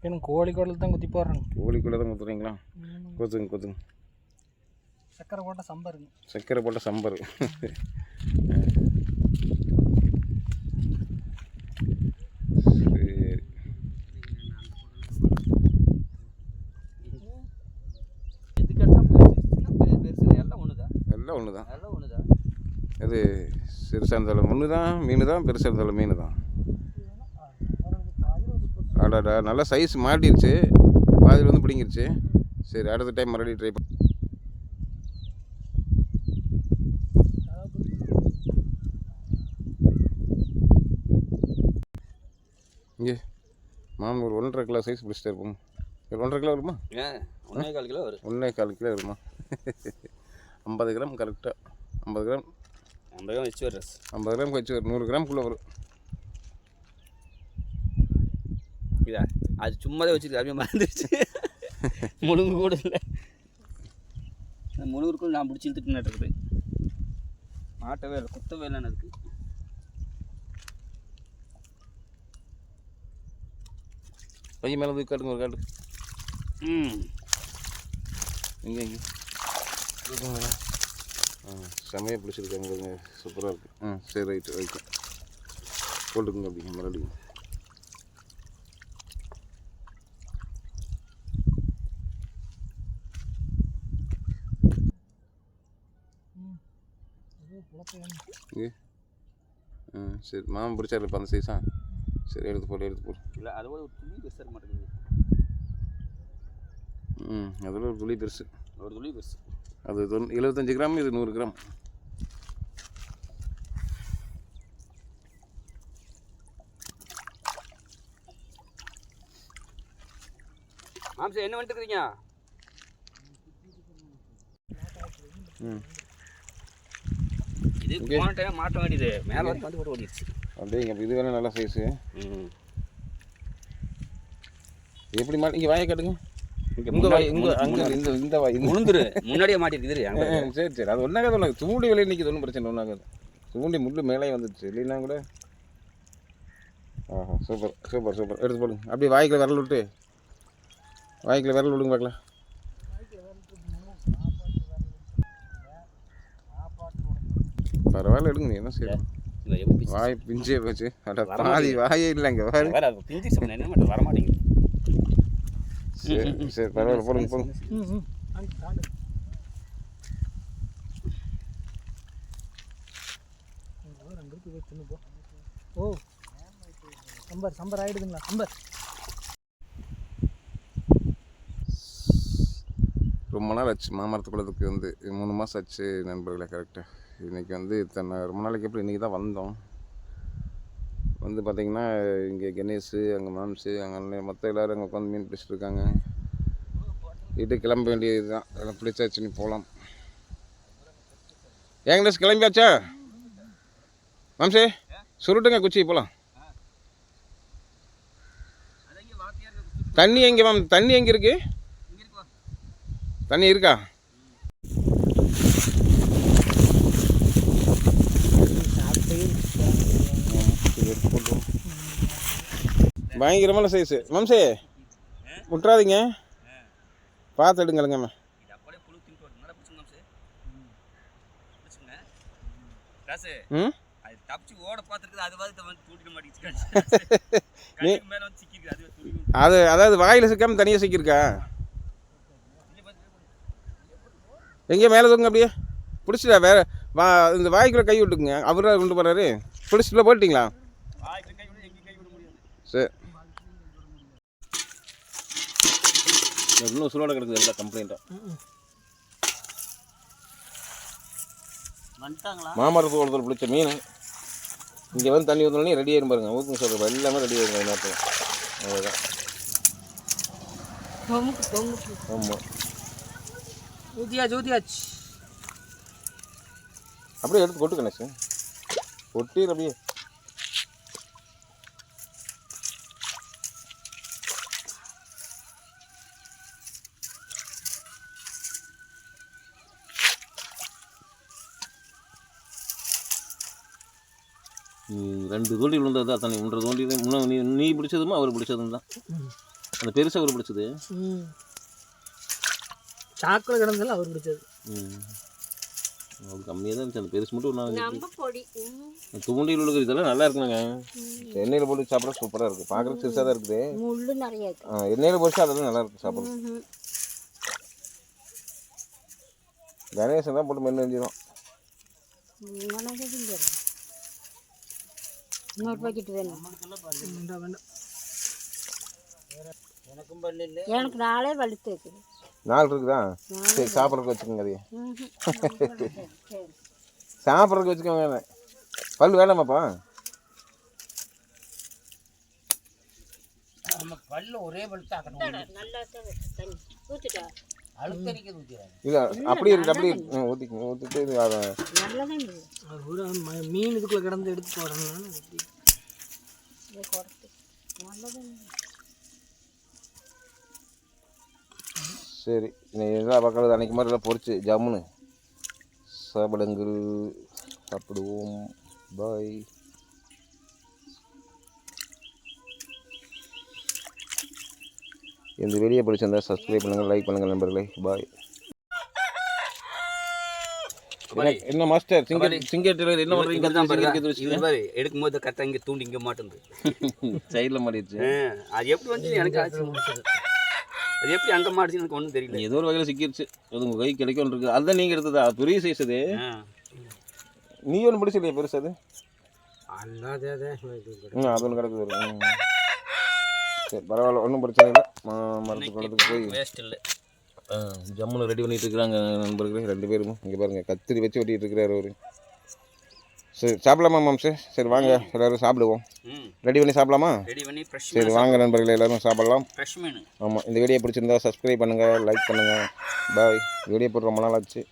எனக்கு கோழிக்கோடில் தான் குத்தி போடுறேங்க. கோழிக்குள்ளே தான் குத்துறீங்களா? கொத்துங்க. சக்கரை போட்ட சம்பருங்க. சக்கரை போட்ட சம்பர். எல்லாம் ஒன்று தான். அது சிறுசாக இருந்தாலும் ஒன்று தான், மீன் தான், பெருசாக இருந்தாலும் மீன் தான். அடாடா, நல்லா சைஸ் மாட்டிருச்சு, பாதியில் வந்து பிடிங்கிருச்சு. சரி, அடுத்த டைம் மறுபடியும் ட்ரை பண்ண. இங்கே மாமன் ஒரு 1.5 கிலோ சைஸ் பிடிச்சிட்டே இருப்போம். ஒரு 1.5 கிலோ வருமா? 1.25 கிலோ வரும். 1.25 கிலோ வருமா? 50 கிராம் கரெக்டாக. 50 கிராம் வச்சு வர 50 கிராம் வச்சு வரும். 100 கிராம்குள்ளே வரும். இதா அது சும்மாதான் வச்சுருக்கு, அப்படியே மறந்துடுச்சு. முழுங்கு கூட இல்லை. முழுங்குக்கும் நான் பிடிச்சி இழுத்துட்டு இருக்குது. மாட்டவே இல்லை, குத்தவே இல்லைன்னு அதுக்கு. பையன் மேலே போய் காட்டுங்க ஒரு காட்டு. இங்கே செமையாக பிடிச்சிருக்காங்க, சூப்பராக இருக்குது. சரி, ரைட்டு ரைட்டு போட்டுக்குங்க. அப்படிங்க மறுபடியும் சரி. மாமன் பிடிச்சாரு இப்போ அந்த சைஸா? சரி, எடுத்து போடு. இல்லை, அதோட ஒரு துளி பெருசாக இருக்க மாட்டேங்குது. அதில் ஒரு துளி பெருசு. அது 75 கிராம், இது 100 கிராம். மாம்சம் என்ன பண்ணிட்டு இருக்கீங்க? இது போன டைம் மாட்ட வேண்டியது மேலே வரைக்கும் வந்து போட்டு ஓடிடுச்சு. அப்படியே இது வேணால் நல்ல சைஸு. எப்படி மாட்டி? இங்கே வாயை காட்டுங்க. உங்கள் வாய் இந்த வாய் முழுந்துரு முன்னாடியே மாட்டிருக்குது. சரி, அது ஒன்றாகாது. ஒன்றாக தூண்டி விலையை நிற்கிது, ஒன்றும் பிரச்சனை ஒன்றாகாது. தூண்டி முள்ளு மேலே வந்துடுச்சு இல்லைன்னா கூட. ஆஹா, சூப்பர். எடுத்து போடுங்க. அப்படியே வாய்க்கில் விரல் விட்டு, வாய்க்கில் விரல் விடுங்க பார்க்கலாம். பரவாயில்ல, எடுங்க. நீ என்ன செய்யணும்? வாய் பிஞ்சே போச்சு. பாதி வாயே இல்லைங்க. வரமாட்டேங்குது. சரி, பரவாயில்ல, போடுங்க. ஓ, சம்பர் ஆயிடுதுங்களா? சம்பர் ரொம்ப நாள் ஆச்சு மாமரத்துக்குள்ளதுக்கு வந்து 3 மாதம் ஆச்சு நண்பர்களே. கரெக்டாக இன்றைக்கி வந்து இத்தனை ரொம்ப நாளைக்கு அப்புறம் இன்றைக்கி தான் வந்தோம். வந்து பார்த்திங்கன்னா இங்கே கணேஷு, அங்கே மாம்சு, அங்கே மொத்தம் எல்லோரும் அங்கே உட்காந்து மீன் பிடிச்சிட்டு இருக்காங்க. வீட்டுக்கு கிளம்ப வேண்டியது தான். எல்லாம் பிடிச்சாச்சு, நீ போகலாம். கணேஷ் கிளம்பியாச்சா? மாம்சே சுருட்டுங்க குச்சி, போகலாம். தண்ணி எங்கே மாம்? தண்ணி எங்கே இருக்குது? தண்ணி இருக்கா? பயங்கரமான சைஸு. மாம்சே விட்டுறாதீங்க, பார்த்து எடுங்களுங்க. அது அதாவது வாயில் சிக்காம தனியாக சிக்கியிருக்கா? எங்கேயோ மேலே தூங்க. அப்படியே பிடிச்சிட்டா வேற இந்த வாய்க்குள்ள கை விட்டுக்குங்க. அவராக கொண்டு போகிறாரு. பிடிச்சிட்டுல போட்டிங்களா? சரி, இன்னும் சுரோட கிடக்குது எல்லாம் கம்ப்ளைண்ட்டாக. மாமரத்து ஒருத்தர் பிடிச்ச மீன் இங்கே வந்து தண்ணி ஊற்றணுன்னே ரெடி ஆயிரும் பாருங்க. ஊற்றுங்க சொல்கிறேன், எல்லாமே ரெடி ஆயிருங்க நேரத்தில். அவ்வளோதான். ஆமாம், ஊற்றியாச்சு. அப்படியே எடுத்து கொட்டு கணேஷ், கொட்டிடு அப்படியே. ரெண்டு தோண்டி விழுந்தது தான் தண்ணி. 1.5 தோண்டி நீ பிடிச்சதுமா அவர் பிடிச்சதும் தான். அந்த பெருசாக ஒரு பிடிச்சது. சாக்கில் கிடந்தாலும் அவர் பிடிச்சது. அது கம்மியாக தான் இருந்துச்சு. அந்த பெருசு மட்டும் ஒன்றா தூண்டில் உள்ள இதெல்லாம் நல்லா இருக்குங்க. எண்ணெயில் போட்டு சாப்பிட சூப்பராக இருக்குது. பார்க்குறதுக்கு சிறுசாக தான் இருக்குது. முள்ளு நிறைய இருக்கு. எண்ணெயில் போட்டு அதெல்லாம் நல்லா இருக்குது சாப்பிட்றது. கணேசன் தான் போட்டு மென்று செஞ்சிடும். இன்னொரு பாக்கெட் வேணும். எனக்கு 4 வலுத்து இருக்குது. 4 இருக்குதா? சரி, சாப்பிட்றதுக்கு வச்சுக்கோங்க. அதையே சாப்பிட்றதுக்கு வச்சுக்கோங்க. பல் வேணாமாப்பா? பல்லு ஒரே பழுத்து இல்லை, அப்படியே இருக்கு. அப்படியே ஊற்றிட்டு மீன் இதுக்குள்ள கிடந்து எடுத்து போடுறதுனால சரி. எல்லா பக்கம் அன்றைக்கி மாதிரி எல்லாம் பொரிச்சு ஜம்முன்னு சாப்பிடுங்கள். சாப்பிடுவோம். பாய். இந்த வீடியோ பிடிச்சிருந்தா சப்ஸ்கிரைப் பண்ணுங்கள், லைக் பண்ணுங்கள் நண்பர்களே. பாய். என்ன மாஸ்டர் சிங்கர் என்ன பண்ணுறீங்க? எடுக்கும்போது கரெக்டாக இங்கே தூண்டி இங்கே மாட்டேங்குது. சைடில் மாட்டிடுச்சு. அது எப்படி வந்து எனக்கு ஆச்சு. அது எப்படி அங்கே மாட்டுச்சு எனக்கு ஒன்றும் தெரியல. ஏதோ ஒரு வகையில் சிக்கிடுச்சு. அது உங்கள் கை கிடைக்கும் இருக்குது. அதுதான் நீங்கள் எடுத்ததா? பெரிய சைஸ் அது. நீ ஒன்று பிடிச்சில்லையா பெருசு? அது அது ஒன்று கிடக்குது. சரி, பரவாயில்ல, ஒன்றும் பிரச்சனை இல்லை. மரத்து குளத்துக்கு போய் வேஸ்ட் இல்லை. ஜம்முன்னு ரெடி பண்ணிகிட்டு இருக்கிறாங்க நண்பர்களே. 2 பேரும் இங்கே பாருங்கள், கத்திரி வச்சு வெட்டிகிட்டு இருக்கிறாரு அவர். சரி, சாப்பிடலாமா மாம்சு? சரி வாங்க எல்லோரும் சாப்பிடுவோம். ரெடி பண்ணி சாப்பிடலாமா? சரி வாங்க நண்பர்களே, எல்லோரும் சாப்பிடலாம். ஆமாம், இந்த வீடியோ பிடிச்சிருந்தா சப்ஸ்கிரைப் பண்ணுங்கள், லைக் பண்ணுங்கள். பாய். வீடியோ போட்டு ரொம்ப நாள் ஆச்சு.